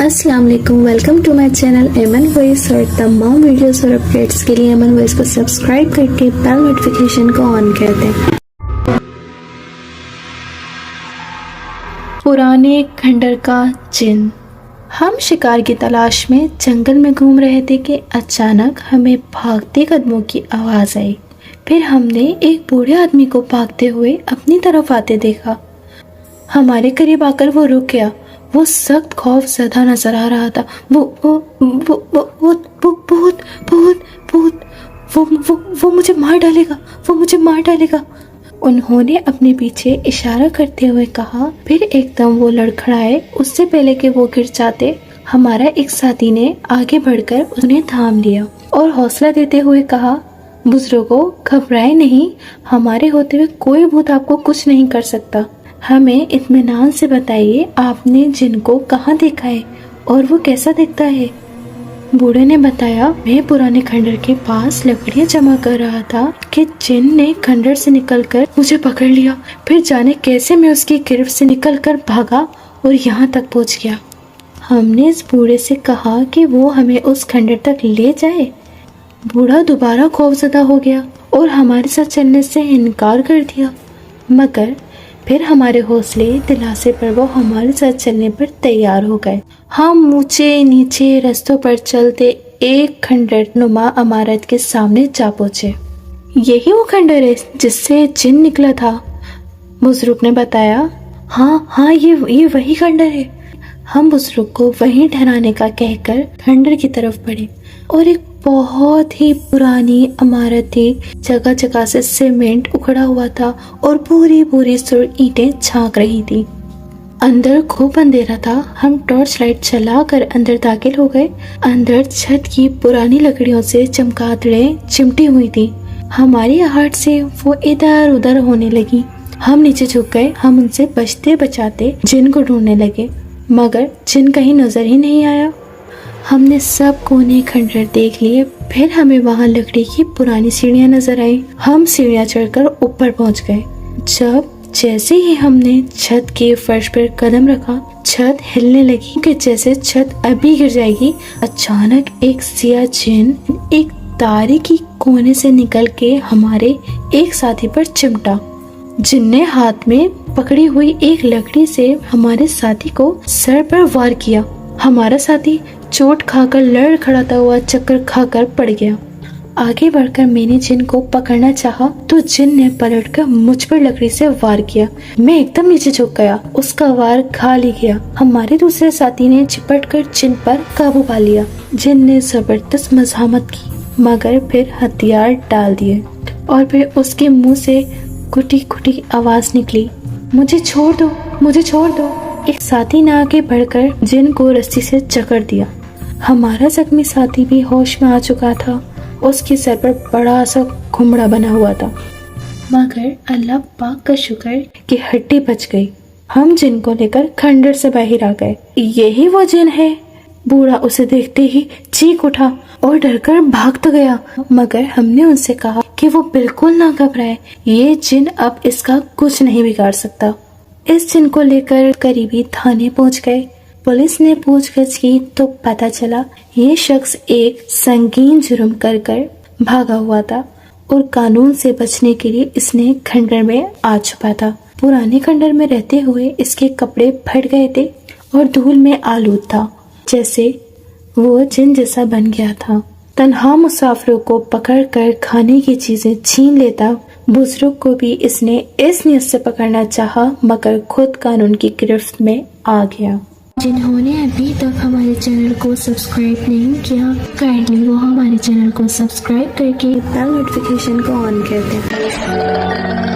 السلام علیکم، welcome to my channel Aiman voice, اور تمام ویڈیوز اور اپڈیٹس کے لیے ایمن وائس کو سبسکرائب کر کے بیل نوٹیفیکیشن کو آن کر دیں۔ پرانے کھنڈر کا جن۔ ہم شکار کی تلاش میں جنگل میں گھوم رہے تھے کہ اچانک ہمیں بھاگتے قدموں کی آواز آئی۔ پھر ہم نے ایک بوڑھے آدمی کو بھاگتے ہوئے اپنی طرف آتے دیکھا۔ ہمارے قریب آ کر وہ رک گیا۔ وہ سخت خوف زدہ نظر آ رہا تھا۔ وہ مجھے مار ڈالے گا، وہ مجھے مار ڈالے گا، انہوں نے اپنے پیچھے اشارہ کرتے ہوئے کہا۔ پھر ایک دم وہ لڑکھڑائے۔ اس سے پہلے کہ وہ گر جاتے، ہمارا ایک ساتھی نے آگے بڑھ کر انہیں تھام لیا اور حوصلہ دیتے ہوئے کہا، بزرگوں گھبرائے نہیں، ہمارے ہوتے ہوئے کوئی بھوت آپ کو کچھ نہیں کر سکتا۔ ہمیں اطمینان سے بتائیے، آپ نے جن کو کہاں دیکھا ہے اور وہ کیسا دکھتا ہے؟ بوڑھے نے بتایا، میں پرانے کھنڈر کے پاس لکڑیاں جمع کر رہا تھا کہ جن نے کھنڈر سے نکل کر مجھے پکڑ لیا۔ پھر جانے کیسے میں اس کی گرفت سے نکل کر بھاگا اور یہاں تک پہنچ گیا۔ ہم نے اس بوڑھے سے کہا کہ وہ ہمیں اس کھنڈر تک لے جائے۔ بوڑھا دوبارہ خوف زدہ ہو گیا اور ہمارے ساتھ چلنے سے انکار کر دیا، مگر پھر ہمارے حوصلے دلاسے پر وہ ہمارے ساتھ چلنے پر تیار ہو گئے۔ ہم اونچے نیچے رستوں پر چلتے ایک کھنڈر نما عمارت کے سامنے جا پہنچے۔ یہی وہ کھنڈر ہے جس سے جن نکلا تھا، بزرگ نے بتایا۔ ہاں یہ وہی کھنڈر ہے۔ ہم بزرگ کو وہیں ٹھہرانے کا کہہ کر کھنڈر کی طرف بڑھے اور ایک بہت ہی پرانی عمارت تھی۔ جگہ جگہ سے سیمنٹ اکھڑا ہوا تھا اور پوری سرخ اینٹیں جھانک رہی تھی۔ اندر خوب اندھیرا تھا۔ ہم ٹارچ لائٹ چلا کر اندر داخل ہو گئے۔ اندر چھت کی پرانی لکڑیوں سے چمگادڑیں چمٹی ہوئی تھی۔ ہماری آہٹ سے وہ ادھر ادھر ہونے لگی۔ ہم نیچے جھک گئے۔ ہم ان سے بچتے بچاتے جن کو ڈھونڈنے لگے، مگر جن کہیں نظر ہی نہیں آیا۔ ہم نے سب کونے کھنڈر دیکھ لیے۔ پھر ہمیں وہاں لکڑی کی پرانی سیڑھیاں نظر آئیں۔ ہم سیڑھیاں چڑھ کر اوپر پہنچ گئے۔ جیسے ہی ہم نے چھت کے فرش پر قدم رکھا، چھت ہلنے لگی کہ جیسے چھت ابھی گر جائے گی۔ اچانک ایک سیاہ جن ایک تاریکی کونے سے نکل کے ہمارے ایک ساتھی پر چمٹا۔ جن نے ہاتھ میں پکڑی ہوئی ایک لکڑی سے ہمارے ساتھی کو سر پر وار کیا۔ ہمارا ساتھی چوٹ کھا کر لڑکھڑاتا ہوا چکر کھا کر پڑ گیا۔ آگے بڑھ کر میں نے جن کو پکڑنا چاہا تو جن نے پلٹ کر مجھ پر لکڑی سے وار کیا۔ میں ایک دم نیچے جھک گیا۔ اس کا وار کھا لی گیا۔ ہمارے دوسرے ساتھی نے چپٹ کر جن پر قابو پا لیا۔ جن نے زبردست مزاحمت کی، مگر پھر ہتھیار ڈال دیے اور پھر اس کے منہ سے کھٹی کھٹی آواز نکلی، مجھے چھوڑ دو، مجھے چھوڑ دو۔ ایک ساتھی نے آگے بڑھ کر جن کو رسی سے جکڑ دیا۔ ہمارا زخمی ساتھی بھی ہوش میں آ چکا تھا۔ اس کے سر پر بڑا سا گھمڑا بنا ہوا تھا، مگر اللہ پاک کا شکر کہ ہڈی بچ گئی۔ ہم جن کو لے کر کھنڈر سے باہر آ گئے۔ یہی وہ جن ہے۔ بوڑھا اسے دیکھتے ہی چیخ اٹھا اور ڈر کر بھاگ تو گیا، مگر ہم نے ان سے کہا کہ وہ بالکل نہ گھبرائے، یہ جن اب اس کا کچھ نہیں بگاڑ سکتا۔ اس جن کو لے کر قریبی تھانے پہنچ گئے۔ پولیس نے پوچھ گچھ کی تو پتہ چلا یہ شخص ایک سنگین جرم کر بھاگا ہوا تھا اور قانون سے بچنے کے لیے اس نے کھنڈر میں آ چھپا تھا۔ پرانے کھنڈر میں رہتے ہوئے اس کے کپڑے پھٹ گئے تھے اور دھول میں آلود تھا، جیسے وہ جن جیسا بن گیا تھا۔ تنہا مسافروں کو پکڑ کر کھانے کی چیزیں چھین لیتا۔ بزرگ کو بھی اس نے اس نیت سے پکڑنا چاہا، مگر خود قانون کی گرفت میں آ گیا۔ جنہوں نے ابھی تک ہمارے چینل کو سبسکرائب نہیں کیا، کائنڈلی وہ ہمارے چینل کو سبسکرائب کر کے بیل نوٹیفیکیشن کو آن کر دیں۔